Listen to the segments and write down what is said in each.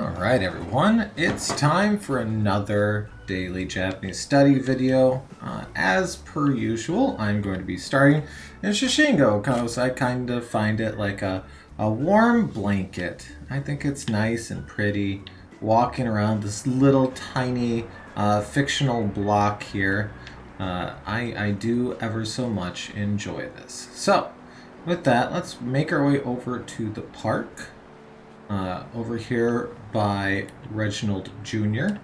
Alright everyone, it's time for another daily Japanese study video. As per usual, I'm going to be starting in Shashingo because I kind of find it like a warm blanket. I think it's nice and pretty walking around this little tiny fictional block here. I do ever so much enjoy this. So, with that, let's make our way over to the park. Over here by Reginald Jr.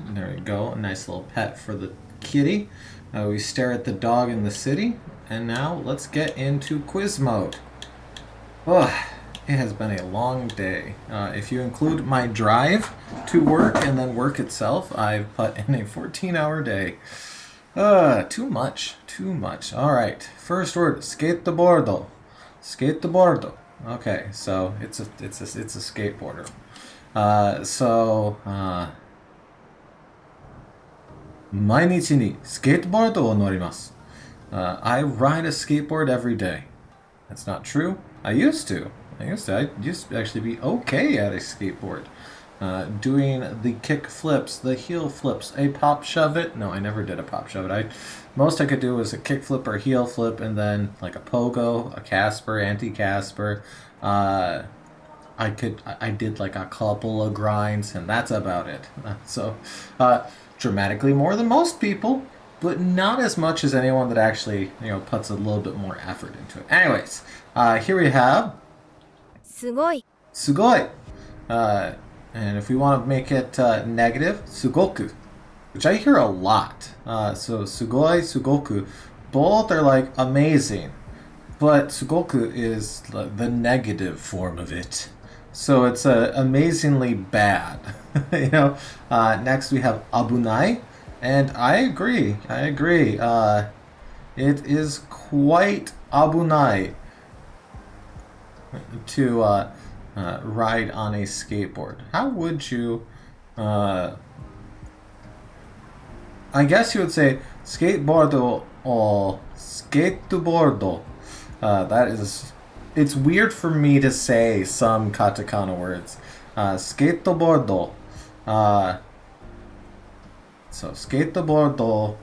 There we go, a nice little pet for the kitty. We stare at the dog in the city, and now let's get into quiz mode. Ugh, it has been a long day. If you include my drive to work and then work itself, I've put in a 14-hour day. Too much. Alright, first word, skateboardo. Skateboardo. Okay, so it's a skateboarder. Mainichi ni skateboard o norimasu. I ride a skateboard every day. That's not true. I used to actually be okay at a skateboard. Doing the kick flips, the heel flips, a pop shove it. No, I never did a pop shove it. Most I could do was a kick flip or heel flip, and then like a pogo, a Casper, anti-Casper. I did like a couple of grinds, and that's about it. Dramatically more than most people, but not as much as anyone that actually, puts a little bit more effort into it. Anyways, here we have すごい sugoi. And if we want to make it negative, sugoku, which I hear a lot. So sugoi, sugoku, both are like amazing, but sugoku is the negative form of it. So it's amazingly bad. Next we have abunai, and I agree. It is quite abunai to ride on a skateboard. How would you I guess you would say skateboardo or skateboardo. It's weird for me to say some katakana words. Skateboardo. So skateboardo,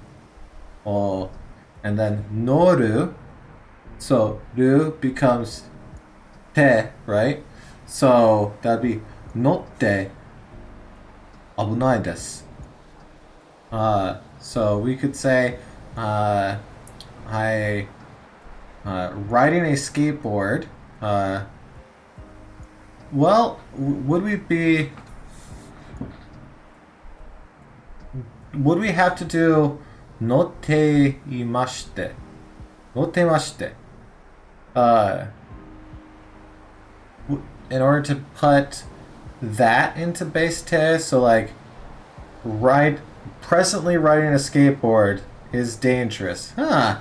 and then noru. So ru becomes te, right? So that'd be notte abunai desu. So we could say riding a skateboard. Would we have to do notte imashite? In order to put that into base te, so like presently riding a skateboard is dangerous. I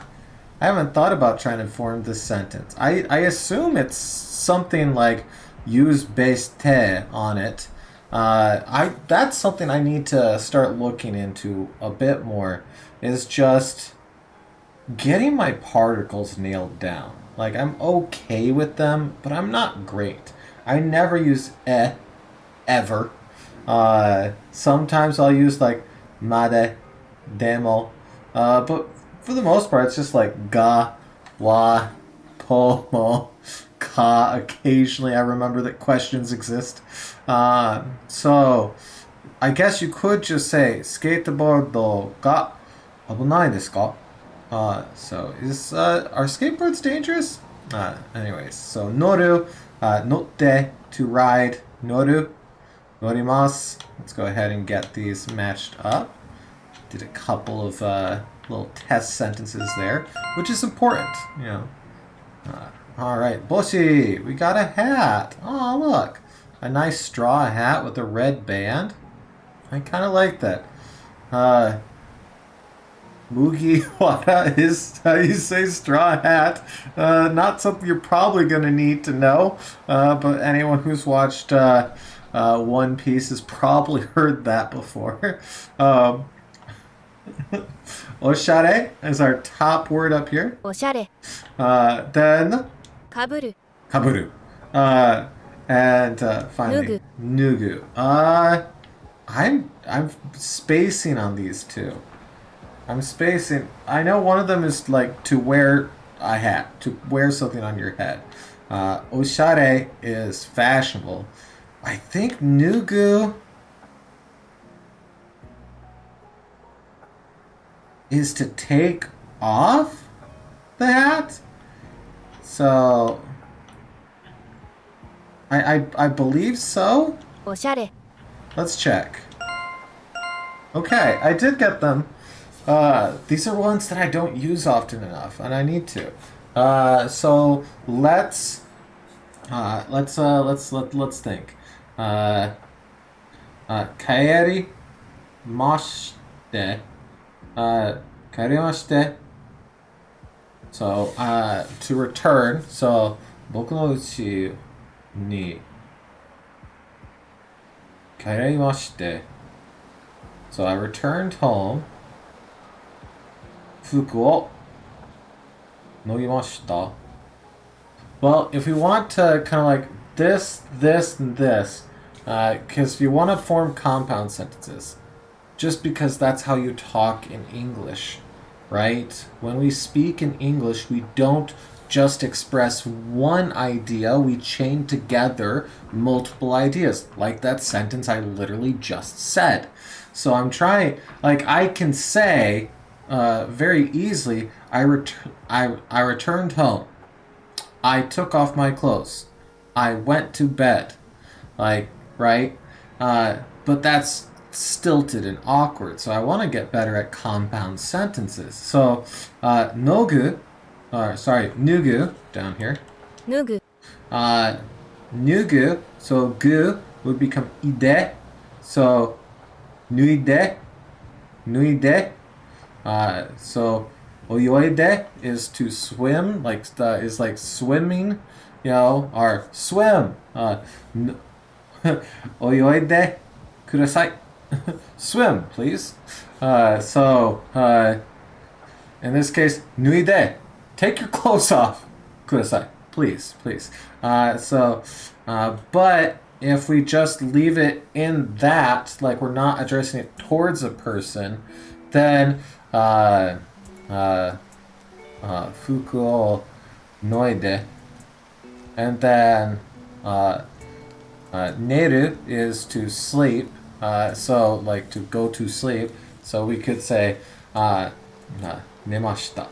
haven't thought about trying to form this sentence. I assume it's something like use base te on it. That's something I need to start looking into a bit more, is just getting my particles nailed down. Like, I'm okay with them, but I'm not great. I never use ever. Sometimes I'll use like made, demo, but for the most part it's just like ga, wa, po, mo, ka. Occasionally I remember that questions exist. So I guess you could just say skateboard ga abunai desu ka? So are skateboards dangerous? Anyways, so noru, notte, to ride, noru, norimasu. Let's go ahead and get these matched up. Did a couple of little test sentences there, which is important, Alright, Boshi, we got a hat. Oh, look, a nice straw hat with a red band. I kind of like that. Mugiwara is how you say straw hat. Not something you're probably going to need to know, but anyone who's watched One Piece has probably heard that before. Oshare is our top word up here. おしゃれ Then かぶる kaburu. And finally, Nugu. I'm spacing on these two. I'm spacing. I know one of them is like to wear a hat, to wear something on your head. Oshare is fashionable. I think Nugu is to take off the hat. So I believe so. おしゃれ Let's check. Okay, I did get them. These are ones that I don't use often enough, and I need to. So let's think. Kaeri mashite. Kaeri mashite. So to return. So 僕の家に帰りまして. So I returned home. 服を脱ぎました. Well, if we want to kind of like this, this, and this, because you want to form compound sentences, just because that's how you talk in English, right? When we speak in English, we don't just express one idea, we chain together multiple ideas, like that sentence I literally just said. So I'm trying, like I can say very easily, I returned home. I took off my clothes. I went to bed. Like, right? But that's stilted and awkward. So I want to get better at compound sentences. So, nugu, down here. 脱ぐ Nugu, so gu would become ide. So, nuide. So, oyoide is to swim, is like swimming, or swim. Oyoide kudasai. Swim, please. In this case, nuide. Take your clothes off. Kudasai. Please. But if we just leave it in that, like we're not addressing it towards a person, then fuku o noide, and then neru is to sleep, so like to go to sleep, so we could say nemashita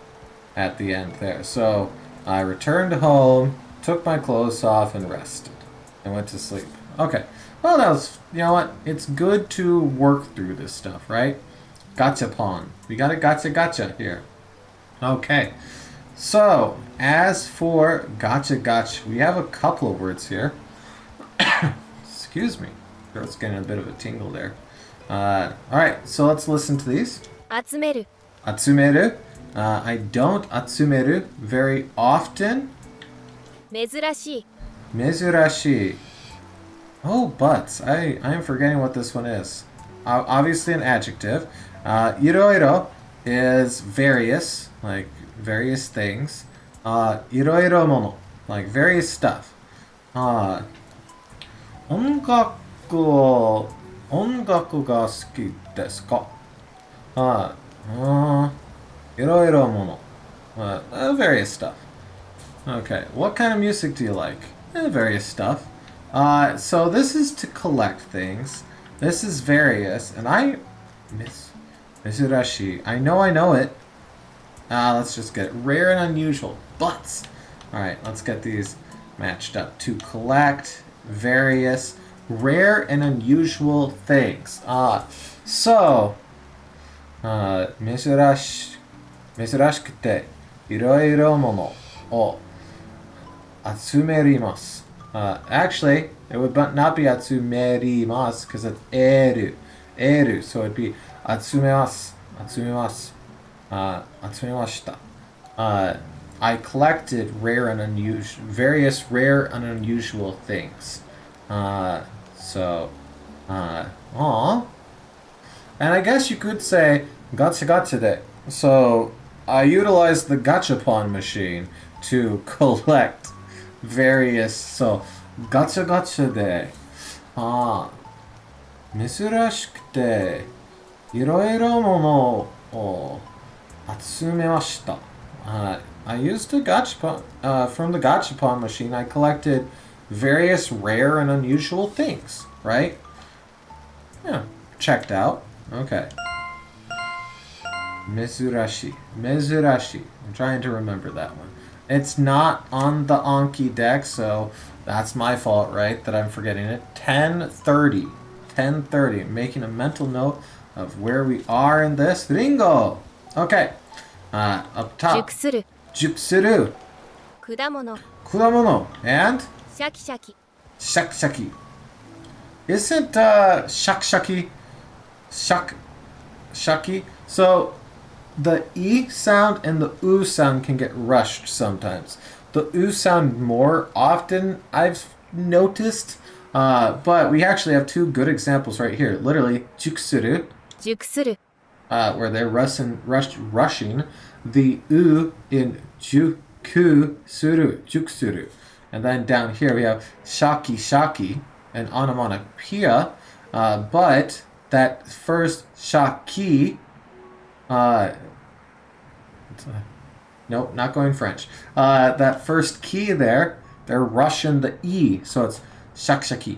at the end there. So I returned home, took my clothes off, and rested, and went to sleep. Okay, well that was, you know what, it's good to work through this stuff, right? Gachapon. We got a gotcha here. Okay. So, as for gotcha, we have a couple of words here. Excuse me. Throat's getting a bit of a tingle there. Alright, so let's listen to these. 集める Atsumeru. I don't atsumeru very often. 珍しい Mezurashi. Oh, but I am forgetting what this one is. Obviously an adjective. Iroiro is various, like various things. Iroiro mono, like various stuff. Ongaku ga suki desu ka? Iroiro mono. Various stuff. Okay, what kind of music do you like? Various stuff. So this is to collect things. This is various, and Mizurashi. I know it. Let's just get it. Rare and unusual. Butts. Alright, let's get these matched up. To collect various rare and unusual things. So, mizurashikute iroiro mono o atsumerimasu. Actually, it would not be atsumerimasu because it's eru. So it'd be atsumemasu. Atsumemashita. I collected various rare and unusual things. And I guess you could say gacha de. So I utilized the gachapon machine to collect various. So ガチャガチャで、珍しくて、いろいろものを集めました。I used a gachapon, from the gachapon machine, I collected various rare and unusual things, right? Yeah, checked out. Okay. Mezurashi. Mezurashi. I'm trying to remember that one. It's not on the Anki deck, so that's my fault, right? That I'm forgetting it. 10:30. 10:30. Making a mental note of where we are in this. Ringo! Okay. Up top. 熟する Juksuru. 果物 Kudamono. And シャキシャキ shakshaki. Isn't shakshaki shaki? So the E sound and the U sound can get rushed sometimes. The U sound more often, I've noticed. But we actually have two good examples right here. Literally, juksuru, 熟する where they're rushing the U in jukusuru. And then down here we have shaki and onomatopoeia. But that first shaki, nope, not going French. That first key there, they're rushing the E, so it's shakshaki,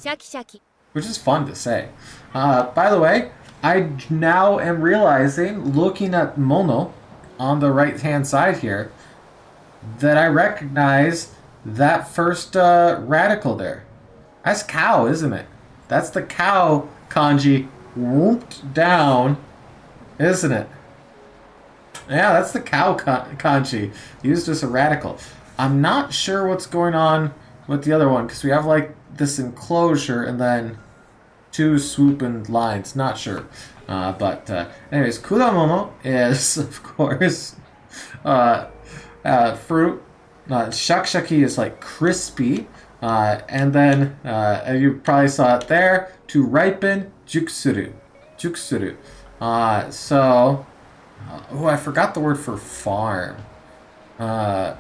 シャキシャキ which is fun to say. By the way, I now am realizing, looking at mono on the right-hand side here, that I recognize that first radical there. That's cow, isn't it? That's the cow kanji whooped down, isn't it? Yeah, that's the cow kanji used as a radical. I'm not sure what's going on with the other one because we have like this enclosure and then two swooping lines. Not sure. But anyways, kudamono is, of course, fruit. Shakshaki is like crispy. And then, you probably saw it there, to ripen, juksuru. Juksuru. I forgot the word for farm. I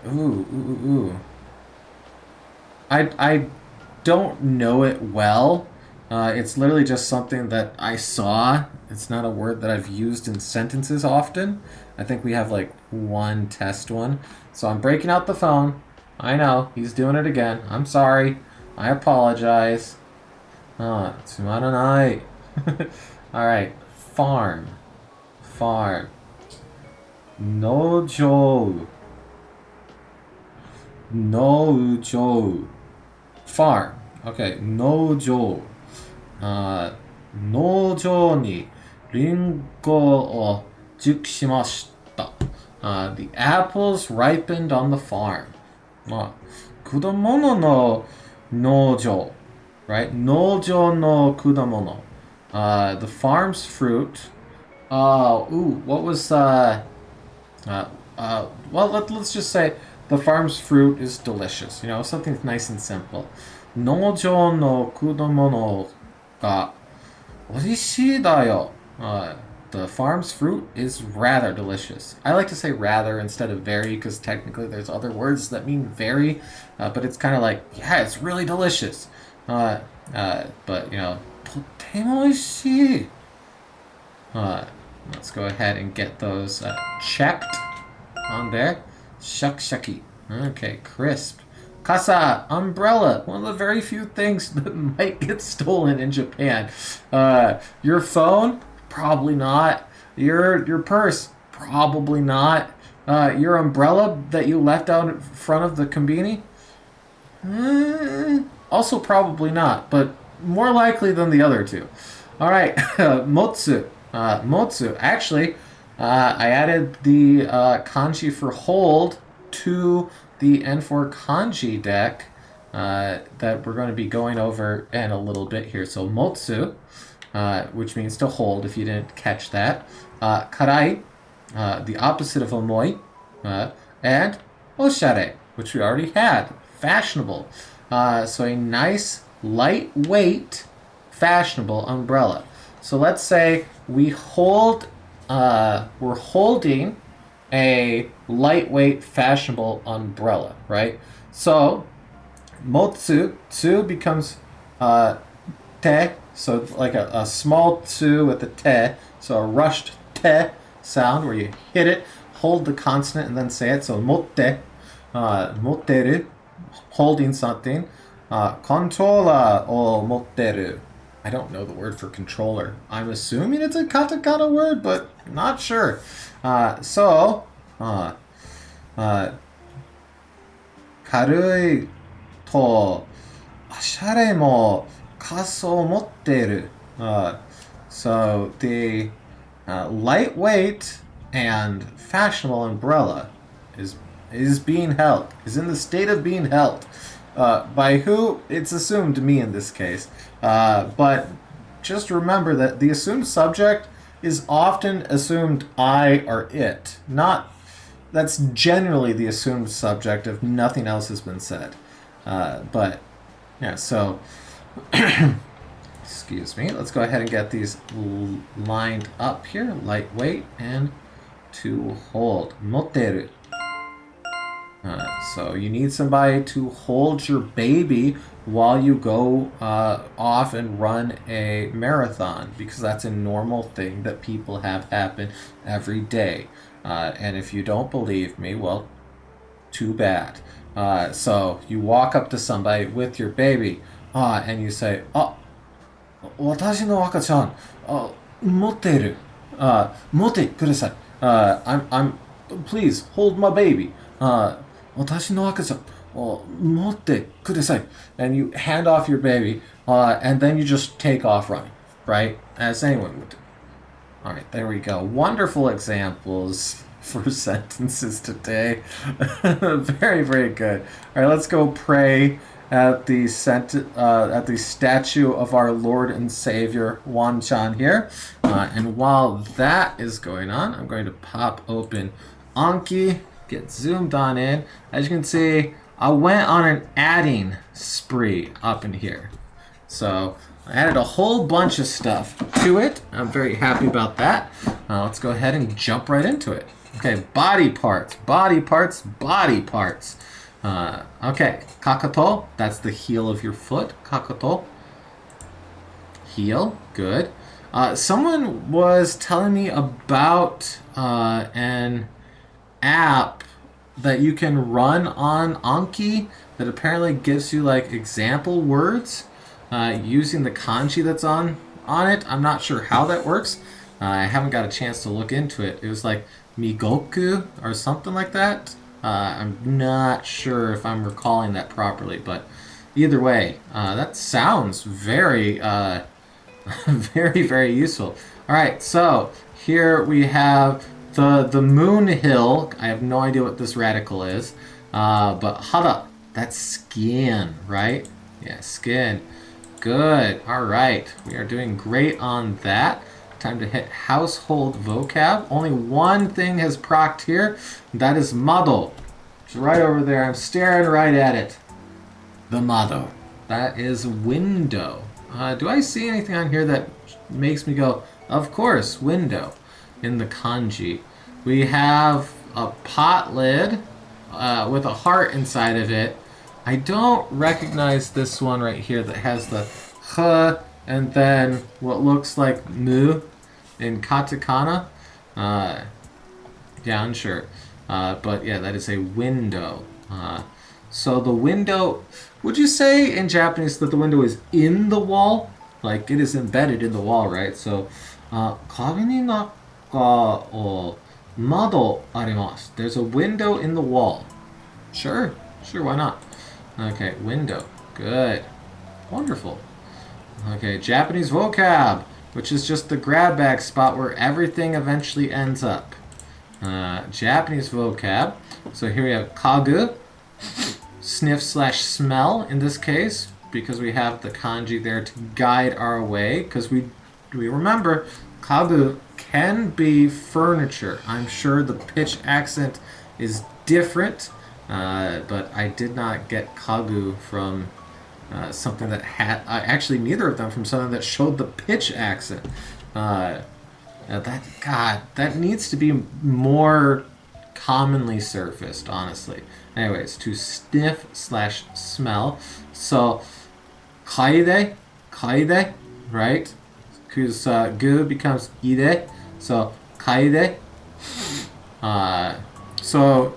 don't know it well. It's literally just something that I saw. It's not a word that I've used in sentences often. I think we have like one test one. So I'm breaking out the phone. I know, he's doing it again. I'm sorry. I apologize. Tsumaranai. Alright. Farm. Farm. Nojo. Nojo. Farm. Okay. Nojo. Nojo ni ringo o jukushimashita. The apples ripened on the farm. 果物の農場, right? 農場の果物. The farm's fruit. What was well, let's just say the farm's fruit is delicious. You know, something nice and simple. 農場の果物が美味しいだよ. The farm's fruit is rather delicious. I like to say rather instead of very because technically there's other words that mean very, but it's kind of like, yeah, it's really delicious. But, you know, とても美味しい. Let's go ahead and get those checked on there. Shakshaki. Okay, crisp. Kasa, umbrella. One of the very few things that might get stolen in Japan. Your phone? Probably not. Your purse? Probably not. Your umbrella that you left out in front of the kombini? Also probably not, but more likely than the other two. All right, motsu. Motsu. Actually, I added the kanji for hold to the N4 kanji deck that we're going to be going over in a little bit here. So motsu, which means to hold if you didn't catch that. Karai, the opposite of omoi. And oshare, which we already had. Fashionable. So a nice, lightweight, fashionable umbrella. So let's say we're holding a lightweight, fashionable umbrella, right? So motsu, tsu becomes te, so like a small tsu with a te, so a rushed te sound where you hit it, hold the consonant, and then say it. So motte, motteru, holding something. Controller o motteru. I don't know the word for controller. I'm assuming it's a katakana word, but not sure. Karui to ashare mo kaso motteru. So the lightweight and fashionable umbrella is being held, is in the state of being held. By who? It's assumed me in this case. But just remember that the assumed subject is often assumed I or it. That's generally the assumed subject if nothing else has been said. But yeah, so excuse me. Let's go ahead and get these lined up here. Lightweight and to hold. Motteru. So you need somebody to hold your baby while you go off and run a marathon, because that's a normal thing that people have happen every day. And if you don't believe me, well, too bad. So you walk up to somebody with your baby and you say, "Oh, 私の赤ちゃん、持っている。持ってください。I'm please hold my baby. 私の赤ちゃん、持ってください." And you hand off your baby, and then you just take off running, right? As anyone would do. All right, there we go. Wonderful examples for sentences today. Very, very good. All right, let's go pray at the statue of our Lord and Savior Wan-chan here. And while that is going on, I'm going to pop open Anki, get zoomed on in. As you can see, I went on an adding spree up in here. So I added a whole bunch of stuff to it. I'm very happy about that. Let's go ahead and jump right into it. Okay, body parts, body parts, body parts. Okay, kakato, that's the heel of your foot. Kakato. Heel, good. Someone was telling me about an app that you can run on Anki that apparently gives you like example words using the kanji that's on it. I'm not sure how that works. I haven't got a chance to look into it. It was like Migoku or something like that. I'm not sure if I'm recalling that properly, but either way, that sounds very, very, very useful. All right, so here we have the moon hill. I have no idea what this radical is, but hara, that's skin, right? Yeah, skin. Good. All right, we are doing great on that. Time to hit household vocab. Only one thing has procced here. That is mado. It's right over there. I'm staring right at it. The mado. That is window. Do I see anything on here that makes me go, of course, window, in the kanji? We have a pot lid with a heart inside of it. I don't recognize this one right here that has the h and then what looks like mu in katakana. Yeah, unsure. But yeah, that is a window. So the window, would you say in Japanese that the window is in the wall? Like it is embedded in the wall, right? So, kabi ni naka o mado arimasu. There's a window in the wall. Sure, why not? Okay, window. Good. Wonderful. Okay, Japanese vocab, which is just the grab bag spot where everything eventually ends up. Japanese vocab. So here we have kagu, sniff / smell in this case, because we have the kanji there to guide our way, because we remember kagu can be furniture. I'm sure the pitch accent is different, but I did not get kagu from something that had, actually neither of them from something that showed the pitch accent. That needs to be more commonly surfaced, honestly. Anyways, to sniff slash smell. So, kaide, kaide, right? Because gu becomes ide. So, kaide. So,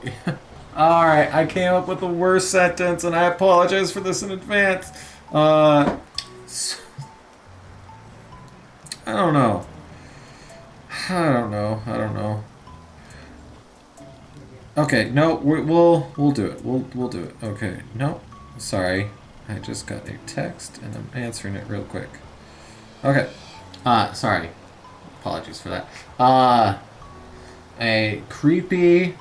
alright, I came up with the worst sentence, and I apologize for this in advance. So, I don't know. I don't know. Okay, no, we'll do it. We'll do it. Okay, no, sorry, I just got a text and I'm answering it real quick. Okay, sorry, apologies for that. A creepy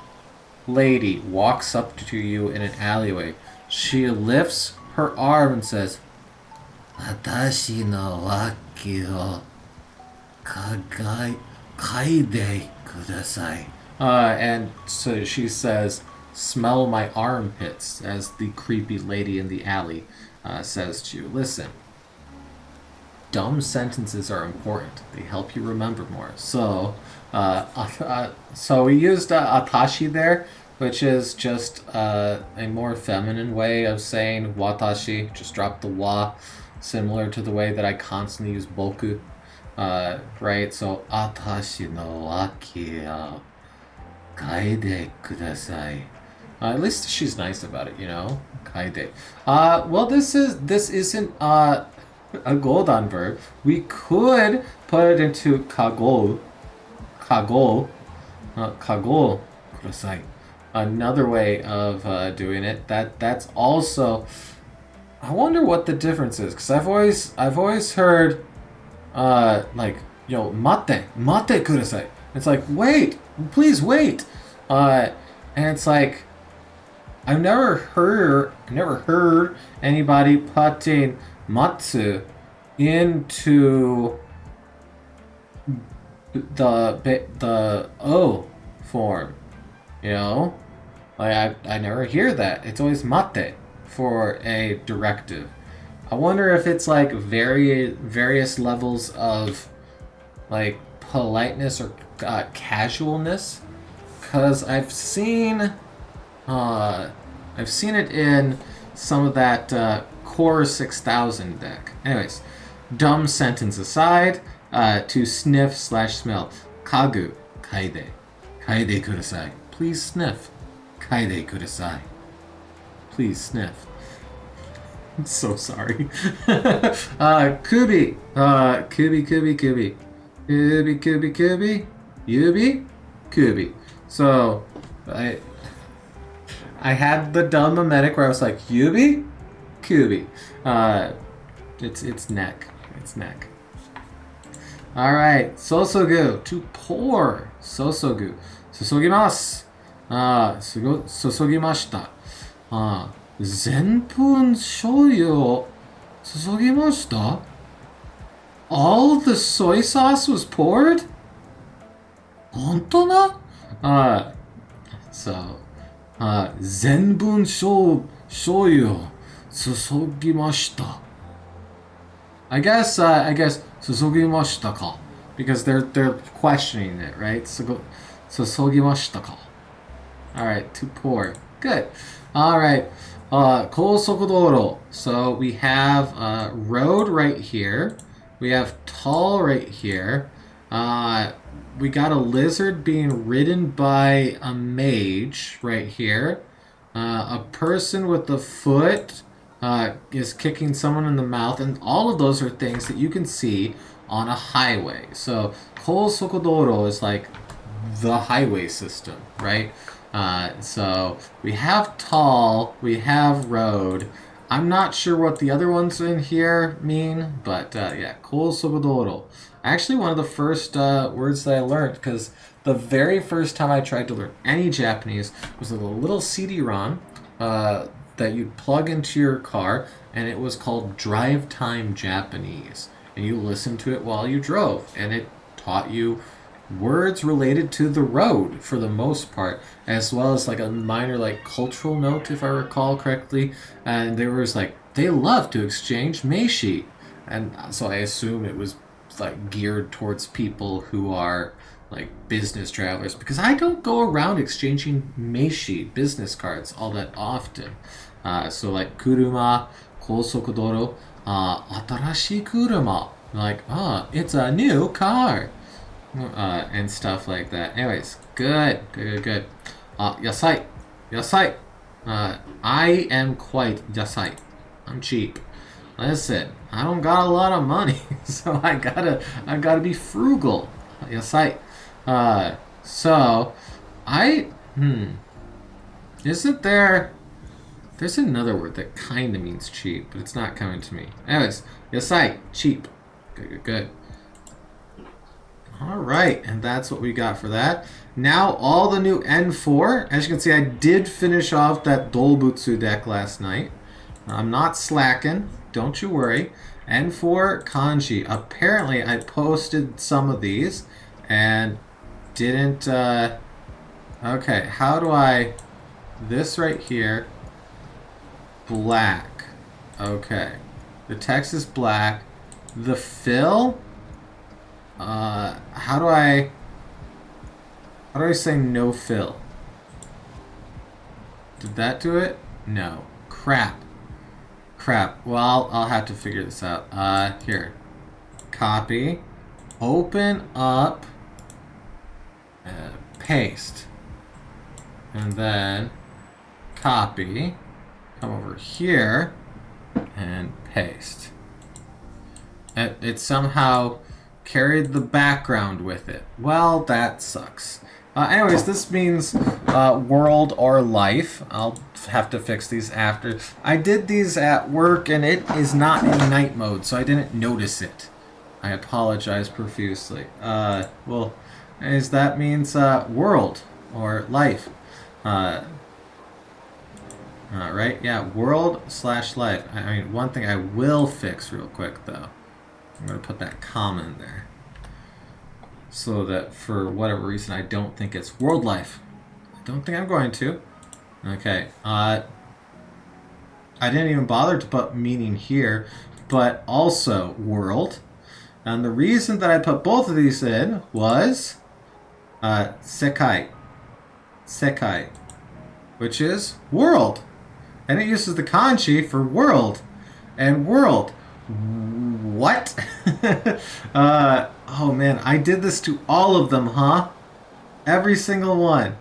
lady walks up to you in an alleyway. She lifts her arm and says, "Watashi no waki o kaide kudasai." And so she says, "Smell my armpits," as the creepy lady in the alley says to you. Listen, dumb sentences are important. They help you remember more. So, so we used atashi there, which is just a more feminine way of saying watashi. Just drop the wa, similar to the way that I constantly use boku. Right? So, atashi no waki o kaide kudasai. At least she's nice about it, you know? Kaide. Well, this isn't a Goldan verb. We could put it into kago. Kago. Kago kudasai. Another way of doing it. That's also. I wonder what the difference is, because I've always heard, like, mate kudasai. It's like, wait, please wait. And it's like, I've never heard anybody putting matsu into the o form. Like I never hear that. It's always mate for a directive. I wonder if it's like various levels of like politeness or casualness, because I've seen it in some of that Core 6000 deck. Anyways, dumb sentence aside, to sniff slash smell. Kagu, kaide. Kaide kudasai. Please sniff. Kaide kudasai. Please sniff. I'm so sorry. Kubi. Kubi. Kubi. Yubi. Kubi. So, I had the dumb emetic where I was like, Yubi? Kubi. It's neck. It's neck. Alright, sosogu. To pour. Sosogu. Sosogimasu. Sosogimashita. Zenpun shoyu o sosogimashita? All the soy sauce was poured? Honto na? So, zenbun shoyu o sosogimashita. I guess sosogimashita ka, because they're questioning it, right? Sosogimashita ka. All right, to pour. Good. All right. Kousoku. So we have road right here. We have tall right here. We got a lizard being ridden by a mage right here. A person with a foot is kicking someone in the mouth, and all of those are things that you can see on a highway. So Kousoku is like the highway system, right? So we have tall, we have road. I'm not sure what the other ones in here mean, but yeah, Kousoku. Actually, one of the first words that I learned, because the very first time I tried to learn any Japanese was with a little CD-ROM that you'd plug into your car, and it was called Drive Time Japanese. And you listened to it while you drove, and it taught you words related to the road for the most part, as well as like a minor like cultural note, if I recall correctly. And there was like, they love to exchange meishi, and so I assume it was like geared towards people who are like business travelers, because I don't go around exchanging meishi business cards all that often. So like kuruma, kosoku doro, atarashii kuruma, like it's a new car, and stuff like that. Anyways, good. Yasai, yasai. I am quite yasai. I'm cheap. Listen, I don't got a lot of money, so I gotta be frugal. Yasai. So isn't there? There's another word that kind of means cheap, but it's not coming to me. Anyways, yasai, cheap. Good. All right, and that's what we got for that. Now all the new N4. As you can see, I did finish off that Dolbutsu deck last night. I'm not slacking. Don't you worry. N4 Kanji. Apparently, I posted some of these and didn't. Okay, how do I? This right here. Black. Okay. The text is black. The fill. How do I say no fill? Did that do it? No. Crap. Well, I'll have to figure this out. Here. Copy. Open up. Paste. And then copy. Come over here and paste. It somehow carried the background with it. Well, that sucks. Anyways, this means world or life. I'll have to fix these after. I did these at work and it is not in night mode, so I didn't notice it. I apologize profusely. Well, as that means world or life. Right? Yeah, world/life. I mean, one thing I will fix real quick, though. I'm going to put that comma in there. So that for whatever reason, I don't think it's world life. I don't think I'm going to. Okay. I didn't even bother to put meaning here, but also world. And the reason that I put both of these in was sekai. Sekai. Which is world. And it uses the kanji for world. And world. What? Oh man, I did this to all of them, huh? Every single one.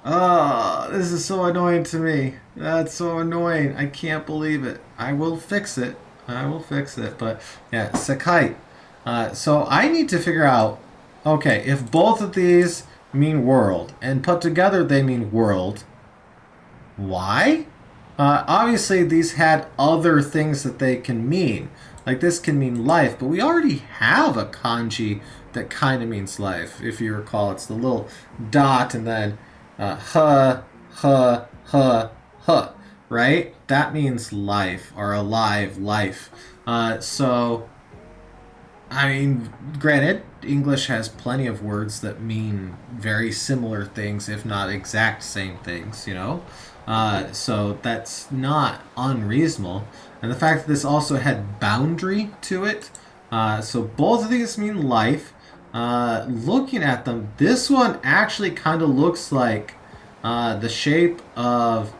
Oh, this is so annoying to me. That's so annoying. I can't believe it. I will fix it. But yeah, sekai. So I need to figure out, okay, if both of these mean world and put together they mean world, why? Obviously these had other things that they can mean. Like this can mean life, but we already have a kanji that kind of means life. If you recall, it's the little dot and then right? That means life or alive, life. So, I mean, granted, English has plenty of words that mean very similar things, if not exact same things, you know? So that's not unreasonable. And the fact that this also had boundary to it. So both of these mean life. Looking at them, this one actually kind of looks like the shape of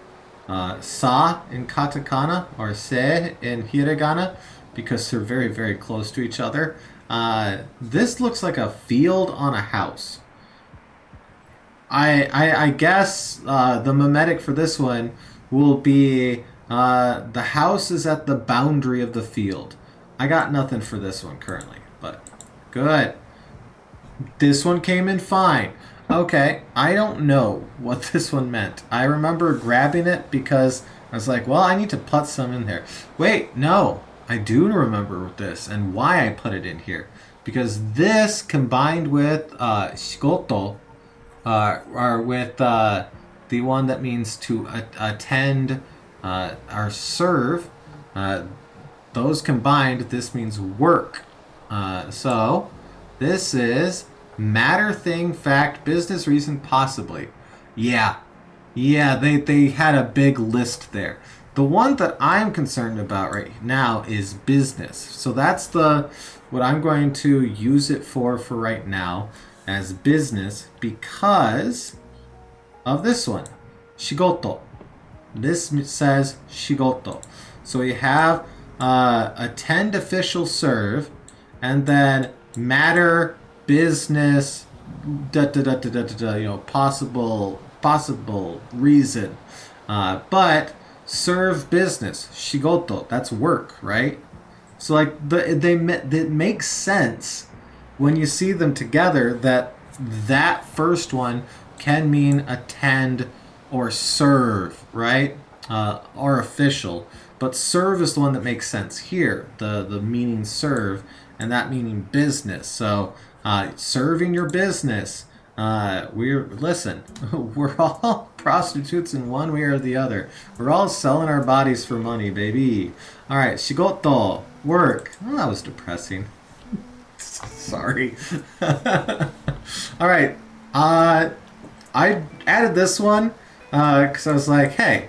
sa in katakana or se in hiragana, because they're very, very close to each other. This looks like a field on a house. I guess the mimetic for this one will be the house is at the boundary of the field. I got nothing for this one currently, but good. This one came in fine. Okay, I don't know what this one meant. I remember grabbing it because I was like, well, I need to put some in there. Wait, no, I do remember this and why I put it in here. Because this combined with shigoto, or with the one that means to attend or serve, those combined, this means work. So this is matter, thing, fact, business, reason, possibly. Yeah, they had a big list there. The one that I'm concerned about right now is business. So that's what I'm going to use it for right now. as business because of this one. Shigoto. This says shigoto. So we have attend official serve, and then matter, business, possible reason. But serve business, shigoto, that's work, right? So like it makes sense when you see them together that first one can mean attend or serve, right? Or official. But serve is the one that makes sense here. The meaning serve and that meaning business. So serving your business. Listen, we're all prostitutes in one way or the other. We're all selling our bodies for money, baby. All right, shigoto, work. Oh, that was depressing. Sorry. All right. I added this one because I was like, hey,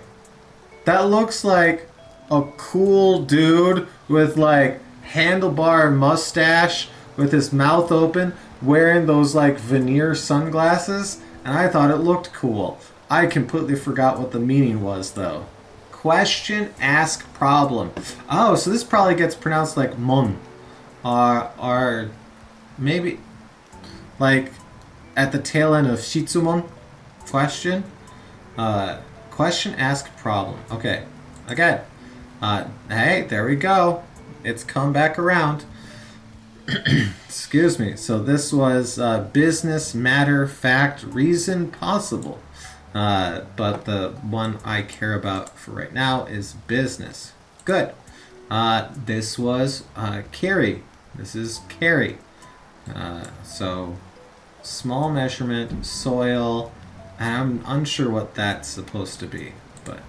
that looks like a cool dude with like handlebar mustache with his mouth open wearing those like veneer sunglasses, and I thought it looked cool. I completely forgot what the meaning was though. Question, ask, problem. Oh, so this probably gets pronounced like mon. Or maybe like at the tail end of shitsumon. Question. Question, ask, problem. Okay. Again. Hey, there we go. It's come back around. Excuse me. So this was business, matter, fact, reason, possible. But the one I care about for right now is business. Good. This was carry. This is carry. So small measurement, soil. I'm unsure what that's supposed to be, but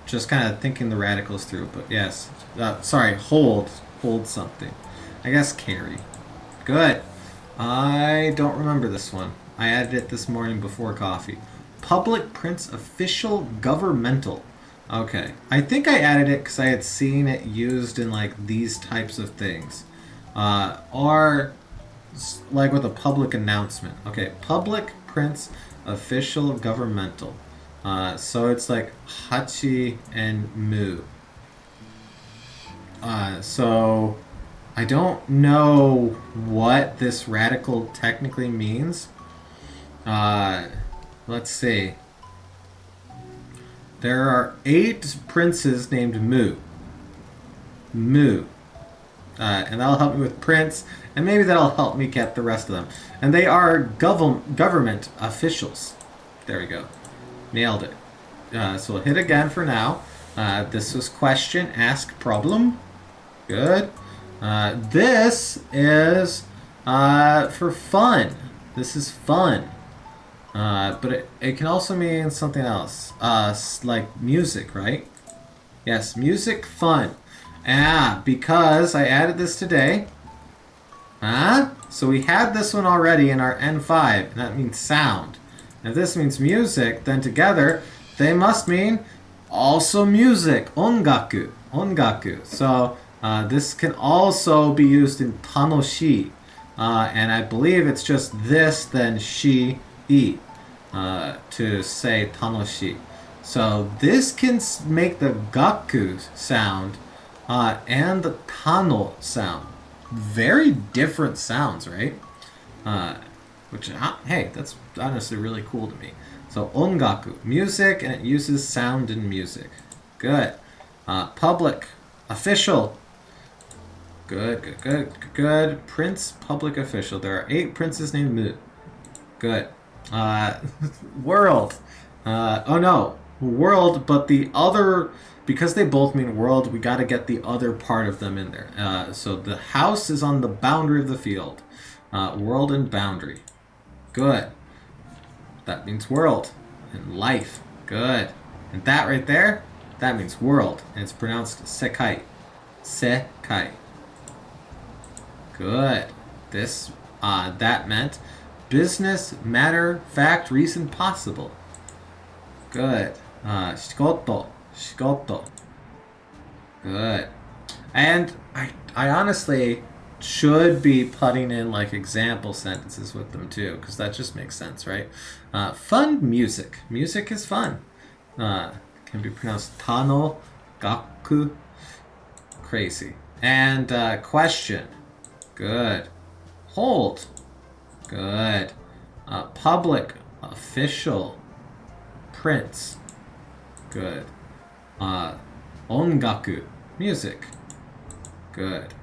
just kind of thinking the radicals through. But yes, sorry, hold something. I guess carry. Good. I don't remember this one. I added it this morning before coffee. Public prints official governmental. Okay. I think I added it because I had seen it used in like these types of things. Or like with a public announcement. Okay. Public prints official governmental. So it's like hachi and mu. So I don't know what this radical technically means. Let's see. There are 8 princes named Mu. Mu. And that'll help me with prince, and maybe that'll help me get the rest of them. And they are government officials. There we go. Nailed it. So we'll hit again for now. This was question, ask, problem. Good. This is for fun. This is fun. But it can also mean something else. Like music, right? Yes, music, fun. Because I added this today. So we had this one already in our N5, and that means sound. If this means music, then together they must mean also music. Ongaku. Ongaku. So this can also be used in tanoshi. And I believe it's just this, then shi, i, to say tanoshi. So this can make the gaku sound and the tano sound. Very different sounds, right? Which, hey, that's honestly really cool to me. So ongaku, music, and it uses sound in music. Good. Public, official. Good. Prince, public official. There are 8 princes named Mu. Good. World. Oh no. World, but the other, because they both mean world, we got to get the other part of them in there. So the house is on the boundary of the field. World and boundary. Good. That means world. And life. Good. And that right there, that means world. And it's pronounced sekai. Sekai. Good. This, that meant business, matter, fact, reason, possible. Good. Shigoto. Shigoto. Good. And I honestly, should be putting in like example sentences with them too, because that just makes sense, right? Fun music. Music is fun. Can be pronounced tano gaku. Crazy. And question. Good. Hold. Good. Public. Official. Prince. Good. Ongaku. Music. Good.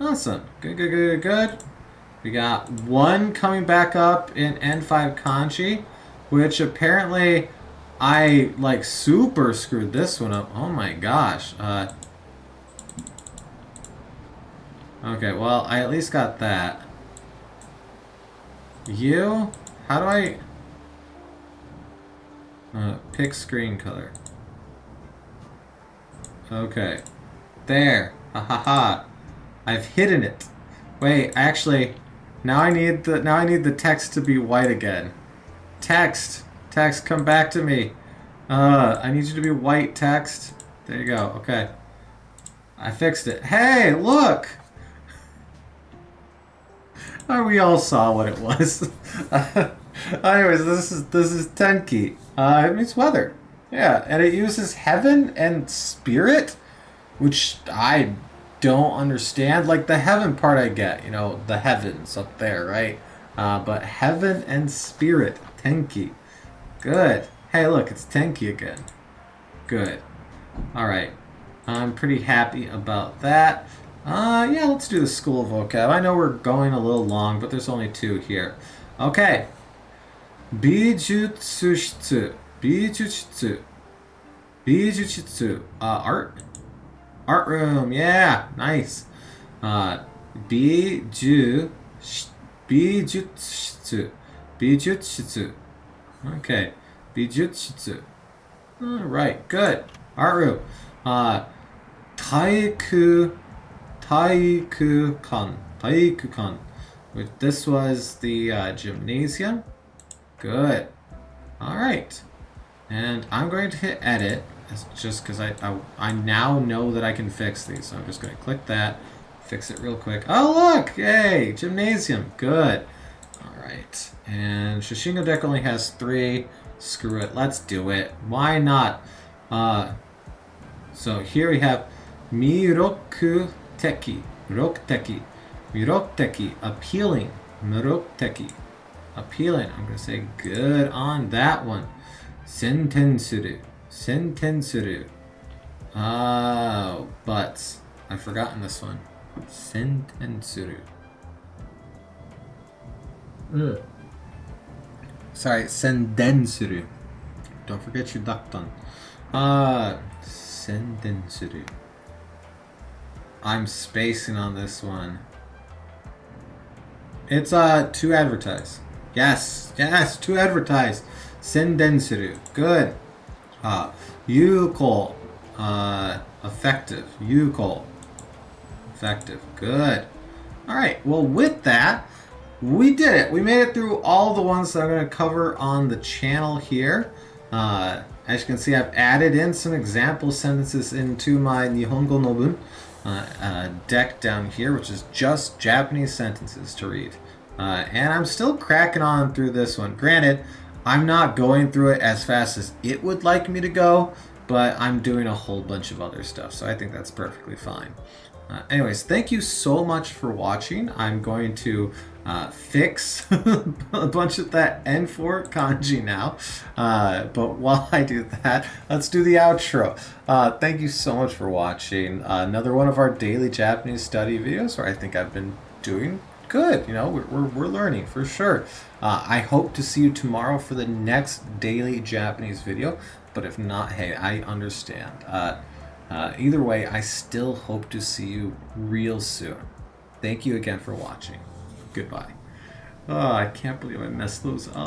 Awesome. Good, good, good, good. We got one coming back up in N5 Kanji, which apparently I like super screwed this one up. Oh my gosh. Okay, well, I at least got that. You? How do I... pick screen color. Okay. There. Ha ha ha. I've hidden it. Wait, actually, now I need the text to be white again. Text, come back to me. I need you to be white text. There you go. Okay, I fixed it. Hey, look. We all saw what it was. Anyways, this is Tenki. It means weather. Yeah, and it uses heaven and spirit, which I don't understand. Like the heaven part I get, you know, the heavens up there, right? But heaven and spirit, Tenki. Good. Hey, look, it's Tenki again. Good. Alright. I'm pretty happy about that. Yeah, let's do the school vocab. I know we're going a little long, but there's only 2 here. Okay. Bijutsushitsu. Bijutsu. Bijutsu. Art? Art room, yeah, nice. Bijutsu. Bijutsu. Okay, bijutsu. All right, good. Art room. Taikukan. This was the gymnasium. Good. All right, and I'm going to hit edit. It's just because I now know that I can fix these, so I'm just going to click that, fix it real quick. Oh look, yay, gymnasium, good. All right, and Shashingo Deck only has 3. Screw it, let's do it. Why not? So here we have Miroku Teki, Mirokuteki, appealing, Mirokuteki, appealing. I'm going to say good on that one. Sentensuru. Oh, but I've forgotten this one. Sentensuru. Sorry, sendensuru. Don't forget your dakton. Sendensuru. I'm spacing on this one. It's to advertise. Yes, to advertise. Sendensuru. Good. Yuko. Effective. Yuko. Effective. Good. Alright, well with that, we did it. We made it through all the ones that I'm going to cover on the channel here. As you can see, I've added in some example sentences into my Nihongo no Bun deck down here, which is just Japanese sentences to read. And I'm still cracking on through this one. Granted, I'm not going through it as fast as it would like me to go, but I'm doing a whole bunch of other stuff, so I think that's perfectly fine. Anyways, thank you so much for watching. I'm going to fix a bunch of that N4 kanji now, but while I do that, let's do the outro. Thank you so much for watching another one of our daily Japanese study videos, where I think I've been doing good. You know, we're learning for sure. I hope to see you tomorrow for the next daily Japanese video, but if not, hey, I understand. Either way, I still hope to see you real soon. Thank you again for watching. Goodbye. Oh, I can't believe I messed those up.